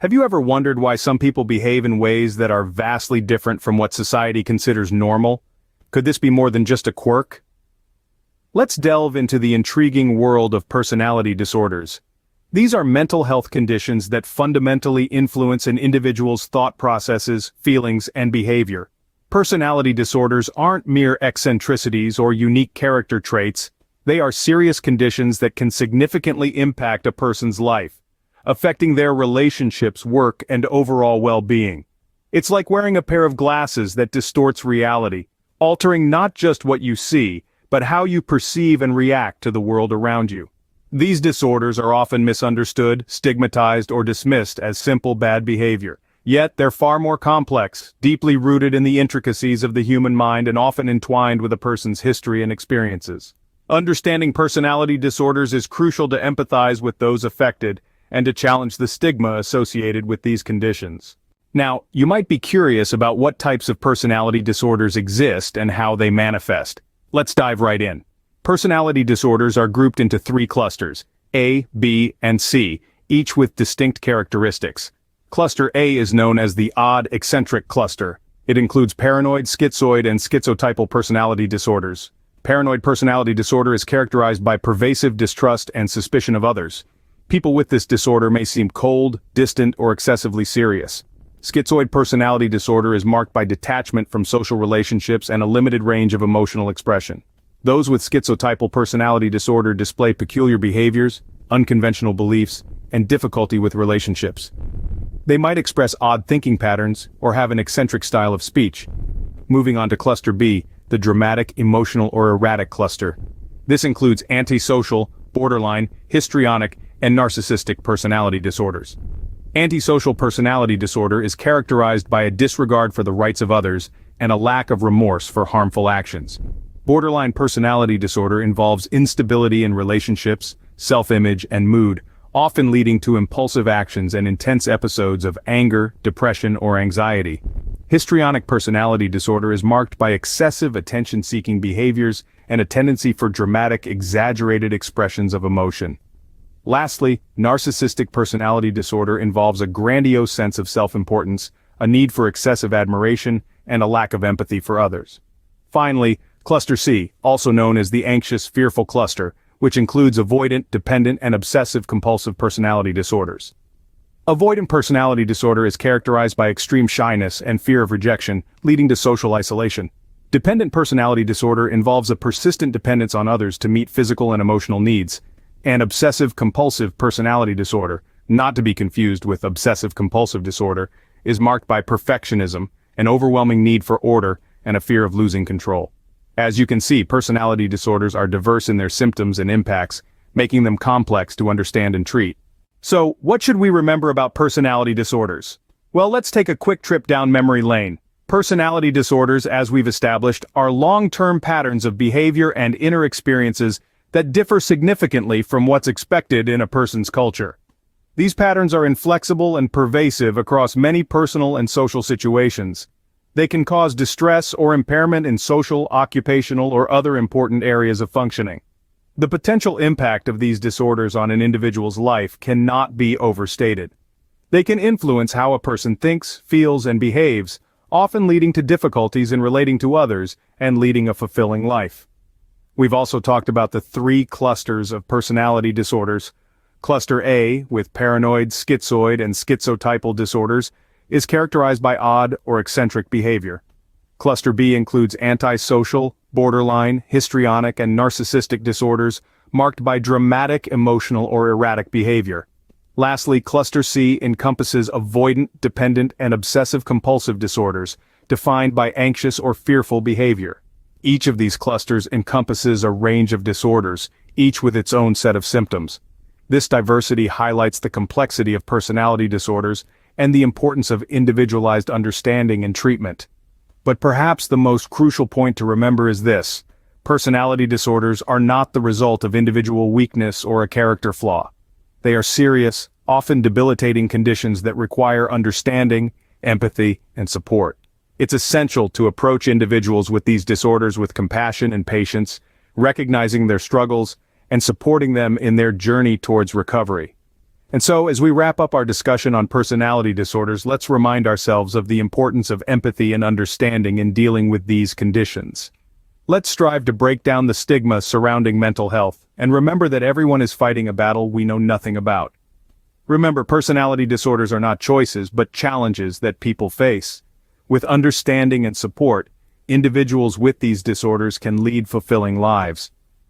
Have you ever wondered why some people behave in ways that are vastly different from what society considers normal? Could this be more than just a quirk? Let's delve into the intriguing world of personality disorders. These are mental health conditions that fundamentally influence an individual's thought processes, feelings, and behavior. Personality disorders aren't mere eccentricities or unique character traits. They are serious conditions that can significantly impact a person's life, affecting their relationships, work, and overall well-being. It's like wearing a pair of glasses that distorts reality, altering not just what you see, but how you perceive and react to the world around you. These disorders are often misunderstood, stigmatized, or dismissed as simple bad behavior. Yet they're far more complex, deeply rooted in the intricacies of the human mind and often entwined with a person's history and experiences. Understanding personality disorders is crucial to empathize with those affected and to challenge the stigma associated with these conditions. Now, you might be curious about what types of personality disorders exist and how they manifest. Let's dive right in. Personality disorders are grouped into three clusters, A, B, and C, each with distinct characteristics. Cluster A is known as the odd eccentric cluster. It includes paranoid, schizoid, and schizotypal personality disorders. Paranoid personality disorder is characterized by pervasive distrust and suspicion of others. People with this disorder may seem cold, distant, or excessively serious. Schizoid personality disorder is marked by detachment from social relationships and a limited range of emotional expression. Those with schizotypal personality disorder display peculiar behaviors, unconventional beliefs, and difficulty with relationships. They might express odd thinking patterns or have an eccentric style of speech. Moving on to Cluster B, the dramatic, emotional, or erratic cluster. This includes antisocial, borderline, histrionic, and narcissistic personality disorders. Antisocial personality disorder is characterized by a disregard for the rights of others and a lack of remorse for harmful actions. Borderline personality disorder involves instability in relationships, self-image, and mood, often leading to impulsive actions and intense episodes of anger, depression, or anxiety. Histrionic personality disorder is marked by excessive attention-seeking behaviors and a tendency for dramatic, exaggerated expressions of emotion. Lastly, narcissistic personality disorder involves a grandiose sense of self-importance, a need for excessive admiration, and a lack of empathy for others. Finally, Cluster C, also known as the anxious, fearful cluster, which includes avoidant, dependent, and obsessive-compulsive personality disorders. Avoidant personality disorder is characterized by extreme shyness and fear of rejection, leading to social isolation. Dependent personality disorder involves a persistent dependence on others to meet physical and emotional needs. And obsessive-compulsive personality disorder, not to be confused with obsessive-compulsive disorder, is marked by perfectionism, an overwhelming need for order, and a fear of losing control. As you can see, personality disorders are diverse in their symptoms and impacts, making them complex to understand and treat. So, what should we remember about personality disorders? Well, let's take a quick trip down memory lane. Personality disorders, as we've established, are long-term patterns of behavior and inner experiences that differ significantly from what's expected in a person's culture. These patterns are inflexible and pervasive across many personal and social situations. They can cause distress or impairment in social, occupational, or other important areas of functioning. The potential impact of these disorders on an individual's life cannot be overstated. They can influence how a person thinks, feels, and behaves, often leading to difficulties in relating to others and leading a fulfilling life. We've also talked about the three clusters of personality disorders. Cluster A, with paranoid, schizoid, and schizotypal disorders, is characterized by odd or eccentric behavior. Cluster B includes antisocial, borderline, histrionic, and narcissistic disorders marked by dramatic, emotional, or erratic behavior. Lastly, Cluster C encompasses avoidant, dependent, and obsessive-compulsive disorders, defined by anxious or fearful behavior. Each of these clusters encompasses a range of disorders, each with its own set of symptoms. This diversity highlights the complexity of personality disorders and the importance of individualized understanding and treatment. But perhaps the most crucial point to remember is this: personality disorders are not the result of individual weakness or a character flaw. They are serious, often debilitating conditions that require understanding, empathy, and support. It's essential to approach individuals with these disorders with compassion and patience, recognizing their struggles and supporting them in their journey towards recovery. And so, as we wrap up our discussion on personality disorders, let's remind ourselves of the importance of empathy and understanding in dealing with these conditions. Let's strive to break down the stigma surrounding mental health, and remember that everyone is fighting a battle we know nothing about. Remember, personality disorders are not choices, but challenges that people face. With understanding and support, individuals with these disorders can lead fulfilling lives.